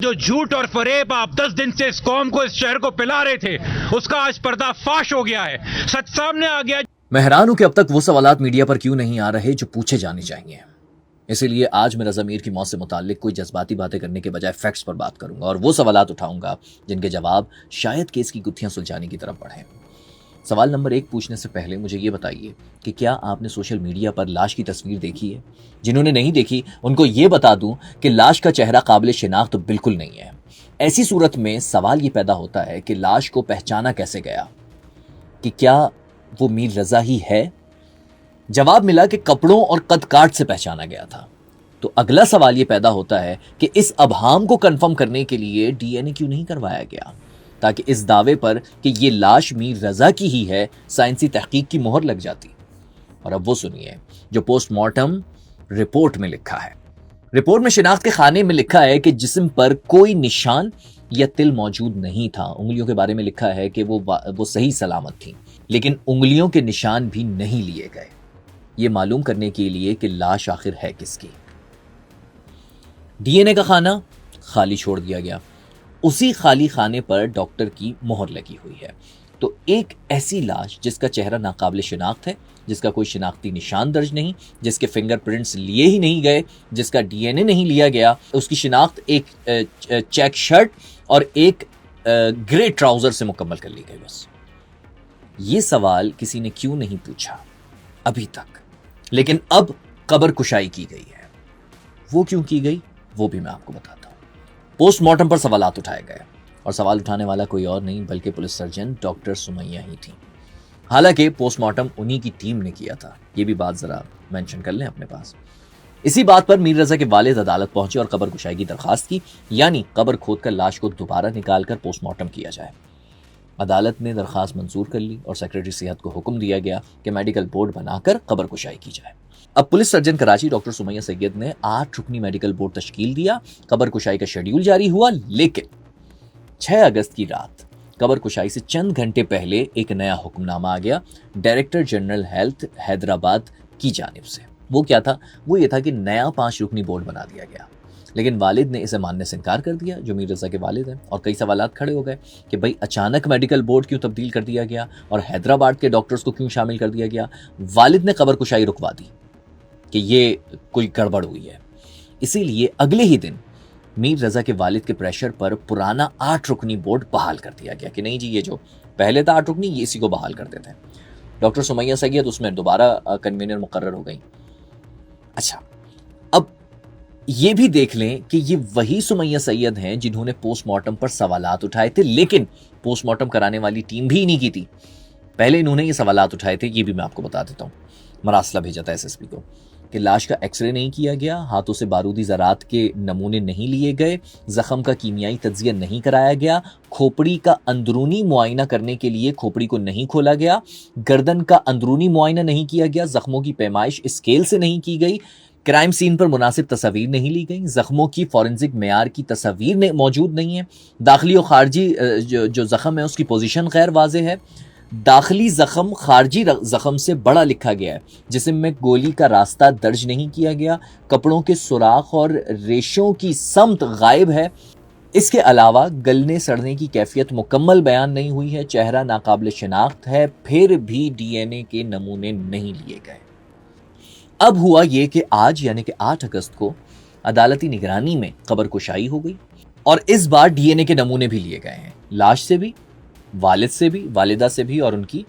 جو جھوٹ اور فریب آپ 10 دن سے اس قوم کو، اس شہر کو پلا رہے تھے، اس کا آج پردہ فاش ہو گیا ہے، سچ سامنے آ گیا۔ میں حیران ہوں کہ اب تک وہ سوالات میڈیا پر کیوں نہیں آ رہے جو پوچھے جانے چاہیے۔ اسی لیے آج میں رضا میر کی موت سے متعلق کوئی جذباتی باتیں کرنے کے بجائے فیکٹس پر بات کروں گا اور وہ سوالات اٹھاؤں گا جن کے جواب شاید کیس کی گتھیاں سلجھانے کی طرف بڑھیں۔ سوال نمبر 1 پوچھنے سے پہلے مجھے یہ بتائیے کہ کیا آپ نے سوشل میڈیا پر لاش کی تصویر دیکھی ہے؟ جنہوں نے نہیں دیکھی ان کو یہ بتا دوں کہ لاش کا چہرہ قابل شناخت بالکل نہیں ہے۔ ایسی صورت میں سوال یہ پیدا ہوتا ہے کہ لاش کو پہچانا کیسے گیا؟ کہ کیا وہ میر رضا ہی ہے؟ جواب ملا کہ کپڑوں اور قد کاٹ سے پہچانا گیا تھا۔ تو اگلا سوال یہ پیدا ہوتا ہے کہ اس ابہام کو کنفرم کرنے کے لیے ڈی این اے کیوں نہیں کروایا گیا تاکہ اس دعوے پر کہ یہ لاش میر رضا کی ہی ہے سائنسی تحقیق کی مہر لگ جاتی۔ اور اب وہ سنیے جو پوسٹ مارٹم رپورٹ میں لکھا ہے۔ رپورٹ میں شناخت کے خانے میں لکھا ہے کہ جسم پر کوئی نشان یا تل موجود نہیں تھا۔ انگلیوں کے بارے میں لکھا ہے کہ وہ صحیح سلامت تھیں، لیکن انگلیوں کے نشان بھی نہیں لیے گئے، یہ معلوم کرنے کے لیے کہ لاش آخر ہے کس کی۔ ڈی این اے کا خانہ خالی چھوڑ دیا گیا، اسی خالی خانے پر ڈاکٹر کی مہر لگی ہوئی ہے۔ تو ایک ایسی لاش جس کا چہرہ ناقابل شناخت ہے، جس کا کوئی شناختی نشان درج نہیں، جس کے فنگر پرنٹس لیے ہی نہیں گئے، جس کا ڈی این اے نہیں لیا گیا، اس کی شناخت ایک چیک شرٹ اور ایک گرے ٹراؤزر سے مکمل کر لی گئی۔ بس یہ سوال کسی نے کیوں نہیں پوچھا ابھی تک، لیکن اب قبر کشائی کی گئی ہے۔ وہ کیوں کی گئی وہ بھی میں آپ کو بتاتا ہوں۔ پوسٹ مارٹم پر سوالات اٹھائے گئے اور سوال اٹھانے والا کوئی اور نہیں بلکہ پولیس سرجن ڈاکٹر سمیہ ہی تھی۔ حالانکہ پوسٹ مارٹم انہی کی ٹیم نے کیا تھا، یہ بھی بات ذرا مینشن کر لیں اپنے پاس۔ اسی بات پر میر رضا کے والد عدالت پہنچے اور قبر کشائی کی درخواست کی، یعنی قبر کھود کر لاش کو دوبارہ نکال کر پوسٹ مارٹم کیا جائے۔ عدالت نے درخواست منظور کر لی اور سیکرٹری صحت کو حکم دیا گیا کہ میڈیکل بورڈ بنا کر قبر کشائی کی جائے۔ اب police surgeon Karachi doctor Sumaiya Syed نے 8 رکنی میڈیکل بورڈ تشکیل دیا، قبر کشائی کا شیڈیول جاری ہوا، لیکن 6 اگست کی رات قبر کشائی سے چند گھنٹے پہلے ایک نیا حکم نامہ آ گیا ڈائریکٹر جنرل ہیلتھ حیدرآباد کی جانب سے۔ وہ کیا تھا؟ وہ یہ تھا کہ نیا 5 رکنی بورڈ بنا دیا گیا، لیکن والد نے اسے ماننے سے انکار کر دیا جو میر رضا کے والد ہیں، اور کئی سوالات کھڑے ہو گئے کہ بھئی اچانک میڈیکل بورڈ کیوں تبدیل کر دیا گیا اور حیدرآباد کے ڈاکٹرز کو کیوں شامل کر دیا گیا۔ والد نے قبر کشائی رکوا دی کہ یہ کوئی گڑبڑ ہوئی ہے۔ اسی لیے اگلے ہی دن میر رضا کے والد کے پریشر پر پرانا 8 رکنی بورڈ بحال کر دیا گیا کہ نہیں جی یہ جو پہلے تھا 8 رکنی یہ اسی کو بحال کر دیتے ہیں۔ ڈاکٹر سمیہ سید اس میں دوبارہ کنوینر مقرر ہو گئی۔ اچھا، اب یہ بھی دیکھ لیں کہ یہ وہی سمیہ سید ہیں جنہوں نے پوسٹ مارٹم پر سوالات اٹھائے تھے، لیکن پوسٹ مارٹم کرانے والی ٹیم بھی نہیں کی تھی۔ پہلے انہوں نے یہ سوالات اٹھائے تھے، یہ بھی میں آپ کو بتا دیتا ہوں۔ مراسلہ بھیجا تھا ایس ایس پی کو کہ لاش کا ایکس رے نہیں کیا گیا، ہاتھوں سے بارودی ذرات کے نمونے نہیں لیے گئے، زخم کا کیمیائی تجزیہ نہیں کرایا گیا، کھوپڑی کا اندرونی معائنہ کرنے کے لیے کھوپڑی کو نہیں کھولا گیا، گردن کا اندرونی معائنہ نہیں کیا گیا، زخموں کی پیمائش اسکیل سے نہیں کی گئی، کرائم سین پر مناسب تصاویر نہیں لی گئی، زخموں کی فورنزک معیار کی تصاویر موجود نہیں ہیں، داخلی اور خارجی جو زخم ہے اس کی پوزیشن غیر واضح ہے، داخلی زخم خارجی زخم سے بڑا لکھا گیا ہے، جسم میں گولی کا راستہ درج نہیں کیا گیا، کپڑوں کے سوراخ اور ریشوں کی سمت غائب ہے، اس کے علاوہ گلنے سڑنے کی کیفیت مکمل بیان نہیں ہوئی ہے، چہرہ ناقابل شناخت ہے، پھر بھی ڈی این اے کے نمونے نہیں لیے گئے۔ اب ہوا یہ کہ آج یعنی کہ 8 اگست کو عدالتی نگرانی میں قبر کشائی ہو گئی اور اس بار ڈی این اے کے نمونے بھی لیے گئے ہیں، لاش سے بھی، والد سے بھی، والدہ سے بھی اور ان کی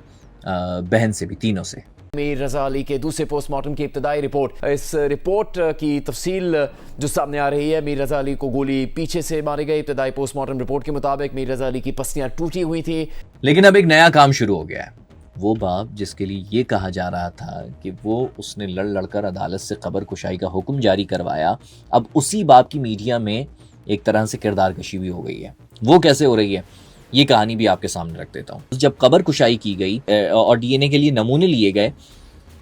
بہن سے بھی، تینوں سے۔ میر رضا علی کے دوسرے پوسٹ مارٹم کی ابتدائی رپورٹ، اس رپورٹ کی تفصیل جو سامنے آ رہی ہے، میر رضا علی کو گولی پیچھے سے ماری گئی۔ ابتدائی پوسٹ مارٹم رپورٹ کے مطابق میر رضا علی کی پسلیاں ٹوٹی ہوئی تھی، لیکن اب ایک نیا کام شروع ہو گیا ہے۔ وہ باپ جس کے لیے یہ کہا جا رہا تھا کہ اس نے لڑ کر عدالت سے قبر کشائی کا حکم جاری کروایا، اب اسی باپ کی میڈیا میں ایک طرح سے کردار کشی بھی ہو گئی ہے۔ وہ کیسے ہو رہی ہے یہ کہانی بھی آپ کے سامنے رکھ دیتا ہوں۔ جب قبر کشائی کی گئی اور ڈی این اے کے لیے نمونے لیے گئے،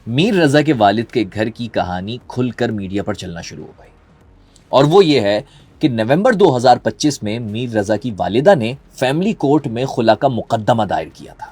میر رضا کے والد کے گھر کی کہانی کھل کر میڈیا پر چلنا شروع ہو گئی، اور وہ یہ ہے کہ نومبر 2025 میں میر رضا کی والدہ نے فیملی کورٹ میں خلا کا مقدمہ دائر کیا تھا۔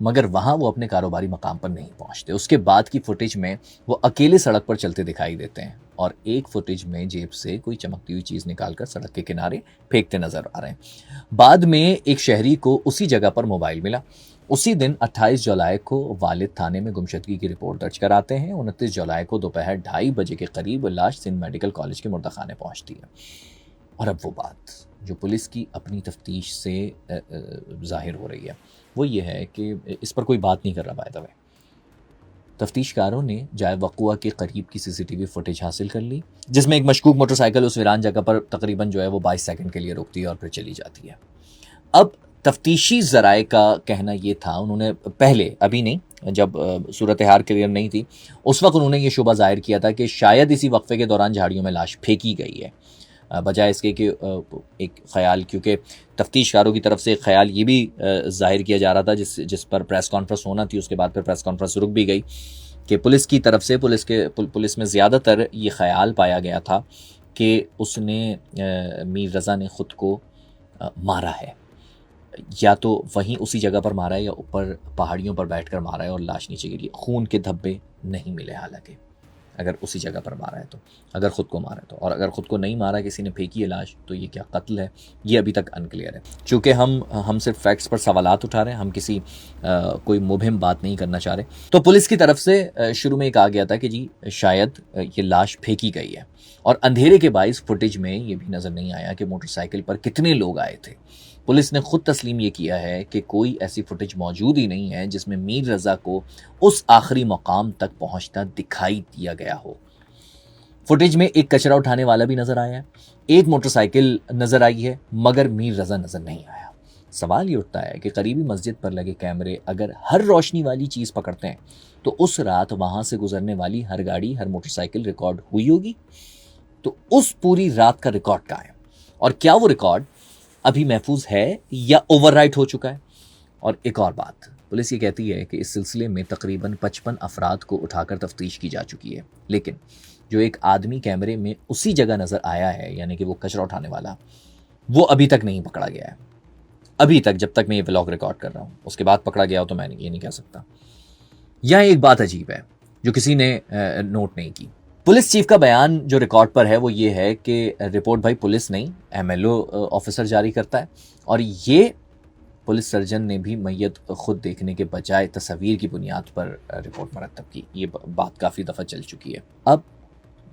مگر وہاں وہ اپنے کاروباری مقام پر نہیں پہنچتے. اس کے بعد کی فوٹیج میں وہ اکیلے سڑک پر چلتے دکھائی دیتے ہیں اور ایک فوٹیج میں جیب سے کوئی چمکتی ہوئی چیز نکال کر سڑک کے کنارے پھینکتے نظر آ رہے ہیں. بعد میں ایک شہری کو اسی جگہ پر موبائل ملا. اسی دن 28 جولائی کو والد تھانے میں گمشدگی کی رپورٹ درج کراتے ہیں. 29 جولائی کو دوپہر 2:30 بجے کے قریب لاش سندھ میڈیکل کالج کے مردہ خانے پہنچتی ہے. اور اب وہ بات جو پولیس کی اپنی تفتیش سے ظاہر ہو رہی ہے وہ یہ ہے کہ اس پر کوئی بات نہیں کر رہا. بائی دا وے تفتیش کاروں نے جائے وقوع کے قریب کی CCTV فوٹیج حاصل کر لی جس میں ایک مشکوک موٹر سائیکل اس ویران جگہ پر تقریباً جو ہے وہ 22 سیکنڈ کے لیے رکتی ہے اور پھر چلی جاتی ہے. اب تفتیشی ذرائع کا کہنا یہ تھا, انہوں نے پہلے, ابھی نہیں, جب صورتحال کلیئر نہیں تھی اس وقت انہوں نے یہ شبہ ظاہر کیا تھا کہ شاید اسی وقفے کے دوران جھاڑیوں میں لاش پھینکی گئی ہے, بجائے اس کے کہ ایک خیال, کیونکہ تفتیش کاروں کی طرف سے ایک خیال یہ بھی ظاہر کیا جا رہا تھا جس پر پریس کانفرنس ہونا تھی, اس کے بعد پھر پریس کانفرنس رک بھی گئی, کہ پولیس کی طرف سے پولیس میں زیادہ تر یہ خیال پایا گیا تھا کہ اس نے میر رضا نے خود کو مارا ہے, یا تو وہیں اسی جگہ پر مارا ہے یا اوپر پہاڑیوں پر بیٹھ کر مارا ہے اور لاش نیچے گری. خون کے دھبے نہیں ملے حالانکہ, اگر اسی جگہ پر مارا ہے تو, اگر خود کو مارا ہے تو, اور اگر خود کو نہیں مارا کسی نے پھینکی ہے لاش تو یہ کیا قتل ہے, یہ ابھی تک انکلیئر ہے. چونکہ ہم صرف فیکٹس پر سوالات اٹھا رہے ہیں, ہم کسی کوئی مبہم بات نہیں کرنا چاہ رہے. تو پولیس کی طرف سے شروع میں کہا گیا تھا کہ جی شاید یہ لاش پھینکی گئی ہے, اور اندھیرے کے باعث فوٹیج میں یہ بھی نظر نہیں آیا کہ موٹر سائیکل پر کتنے لوگ آئے تھے. پولیس نے خود تسلیم یہ کیا ہے کہ کوئی ایسی فوٹیج موجود ہی نہیں ہے جس میں میر رضا کو اس آخری مقام تک پہنچتا دکھائی دیا گیا ہو. فوٹیج میں ایک کچرا اٹھانے والا بھی نظر آیا ہے, ایک موٹر سائیکل نظر آئی ہے, مگر میر رضا نظر نہیں آیا. سوال یہ اٹھتا ہے کہ قریبی مسجد پر لگے کیمرے اگر ہر روشنی والی چیز پکڑتے ہیں تو اس رات وہاں سے گزرنے والی ہر گاڑی, ہر موٹر سائیکل ریکارڈ ہوئی ہوگی. تو اس پوری رات کا ریکارڈ کہاں ہے, اور کیا وہ ریکارڈ ابھی محفوظ ہے یا اوور رائٹ ہو چکا ہے؟ اور ایک اور بات, پولیس یہ کہتی ہے کہ اس سلسلے میں تقریباً 55 افراد کو اٹھا کر تفتیش کی جا چکی ہے, لیکن جو ایک آدمی کیمرے میں اسی جگہ نظر آیا ہے, یعنی کہ وہ کچرا اٹھانے والا, وہ ابھی تک نہیں پکڑا گیا ہے. ابھی تک, جب تک میں یہ ولاگ ریکارڈ کر رہا ہوں, اس کے بعد پکڑا گیا ہو تو میں یہ نہیں کہہ سکتا. یہاں ایک بات عجیب ہے جو کسی نے نوٹ نہیں کی. پولیس چیف کا بیان جو ریکارڈ پر ہے وہ یہ ہے کہ رپورٹ بھائی پولیس نہیں, MLO آفیسر جاری کرتا ہے, اور یہ پولیس سرجن نے بھی میت خود دیکھنے کے بجائے تصویر کی بنیاد پر رپورٹ مرتب کی. یہ بات کافی دفعہ چل چکی ہے. اب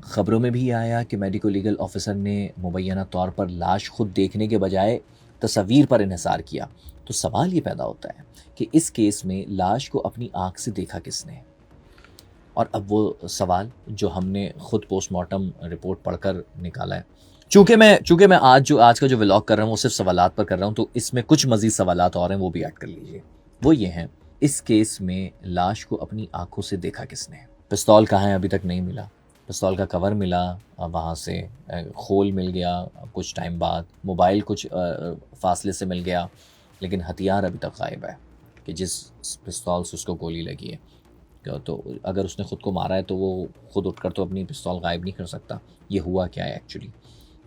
خبروں میں بھی آیا کہ میڈیکو لیگل آفیسر نے مبینہ طور پر لاش خود دیکھنے کے بجائے تصویر پر انحصار کیا. تو سوال یہ پیدا ہوتا ہے کہ اس کیس میں لاش کو اپنی آنکھ سے دیکھا کس نے؟ اور اب وہ سوال جو ہم نے خود پوسٹ مارٹم رپورٹ پڑھ کر نکالا ہے. چونکہ میں آج کا جو ولاگ کر رہا ہوں وہ صرف سوالات پر کر رہا ہوں, تو اس میں کچھ مزید سوالات اور ہیں, وہ بھی ایڈ کر لیجئے. وہ یہ ہیں, اس کیس میں لاش کو اپنی آنکھوں سے دیکھا کس نے؟ پستول کہاں ہے ابھی تک نہیں ملا. پستول کا کور ملا, وہاں سے خول مل گیا کچھ ٹائم بعد, موبائل کچھ فاصلے سے مل گیا, لیکن ہتھیار ابھی تک غائب ہے کہ جس پستول سے اس کو گولی لگی ہے. تو اگر اس نے خود کو مارا ہے تو وہ خود اٹھ کر تو اپنی پستول غائب نہیں کر سکتا. یہ ہوا کیا ہے ایکچولی؟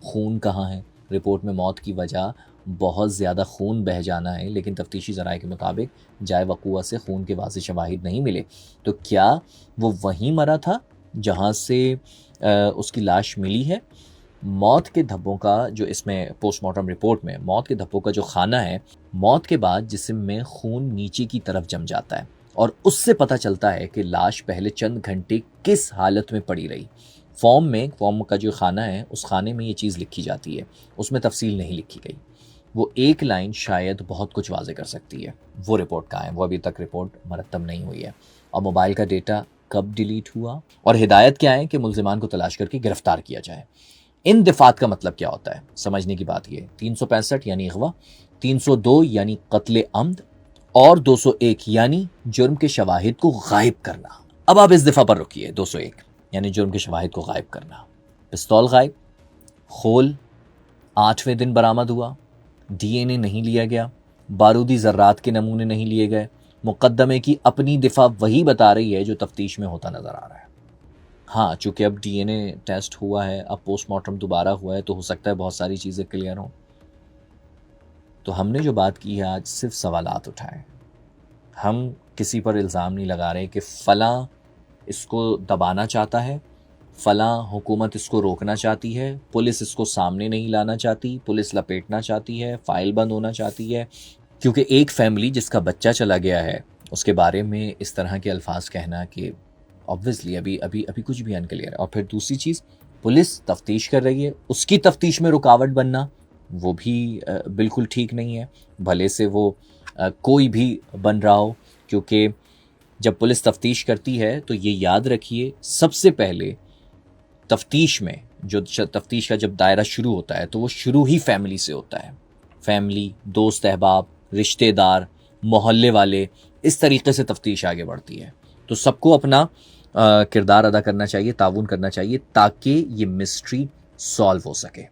خون کہاں ہے؟ رپورٹ میں موت کی وجہ بہت زیادہ خون بہہ جانا ہے, لیکن تفتیشی ذرائع کے مطابق جائے وقوع سے خون کے واضح شواہد نہیں ملے. تو کیا وہ وہیں مرا تھا جہاں سے اس کی لاش ملی ہے؟ موت کے دھبوں کا جو اس میں پوسٹ مارٹم رپورٹ میں موت کے دھبوں کا جو خانہ ہے, موت کے بعد جسم میں خون نیچے کی طرف جم جاتا ہے, اور اس سے پتہ چلتا ہے کہ لاش پہلے چند گھنٹے کس حالت میں پڑی رہی. فارم کا جو خانہ ہے اس خانے میں یہ چیز لکھی جاتی ہے, اس میں تفصیل نہیں لکھی گئی. وہ ایک لائن شاید بہت کچھ واضح کر سکتی ہے. وہ رپورٹ کہاں ہے؟ وہ ابھی تک رپورٹ مرتب نہیں ہوئی ہے. اور موبائل کا ڈیٹا کب ڈیلیٹ ہوا؟ اور ہدایت کیا ہے کہ ملزمان کو تلاش کر کے گرفتار کیا جائے. ان دفعات کا مطلب کیا ہوتا ہے؟ سمجھنے کی بات یہ, 365 یعنی اغوا, 302 یعنی قتل عمد, اور 201 یعنی جرم کے شواہد کو غائب کرنا. اب آپ اس دفعہ پر رکیے. 201 یعنی جرم کے شواہد کو غائب کرنا. پستول غائب, خول 8ویں دن برآمد ہوا, DNA نہیں لیا گیا, بارودی ذرات کے نمونے نہیں لیے گئے. مقدمے کی اپنی دفاع وہی بتا رہی ہے جو تفتیش میں ہوتا نظر آ رہا ہے. ہاں, چونکہ اب DNA ٹیسٹ ہوا ہے, اب پوسٹ مارٹم دوبارہ ہوا ہے, تو ہو سکتا ہے بہت ساری چیزیں کلیئر ہوں. تو ہم نے جو بات کی ہے آج صرف سوالات اٹھائے. ہم کسی پر الزام نہیں لگا رہے کہ فلاں اس کو دبانا چاہتا ہے، فلاں حکومت اس کو روکنا چاہتی ہے، پولیس اس کو سامنے نہیں لانا چاہتی، پولیس لپیٹنا چاہتی ہے، فائل بند ہونا چاہتی ہے. کیونکہ ایک فیملی جس کا بچہ چلا گیا ہے اس کے بارے میں اس طرح کے الفاظ کہنا کہ آبویسلی ابھی کچھ بھی انکلیئر ہے. اور پھر دوسری چیز، پولیس تفتیش کر رہی ہے، اس کی تفتیش میں رکاوٹ بننا وہ بھی بالکل ٹھیک نہیں ہے، بھلے سے وہ کوئی بھی بن رہا ہو. کیونکہ جب پولیس تفتیش کرتی ہے تو یہ یاد رکھیے، سب سے پہلے تفتیش میں جو تفتیش کا جب دائرہ شروع ہوتا ہے تو وہ شروع ہی فیملی سے ہوتا ہے. فیملی، دوست احباب، رشتہ دار، محلے والے، اس طریقے سے تفتیش آگے بڑھتی ہے. تو سب کو اپنا کردار ادا کرنا چاہیے، تعاون کرنا چاہیے تاکہ یہ مسٹری سالو ہو سکے.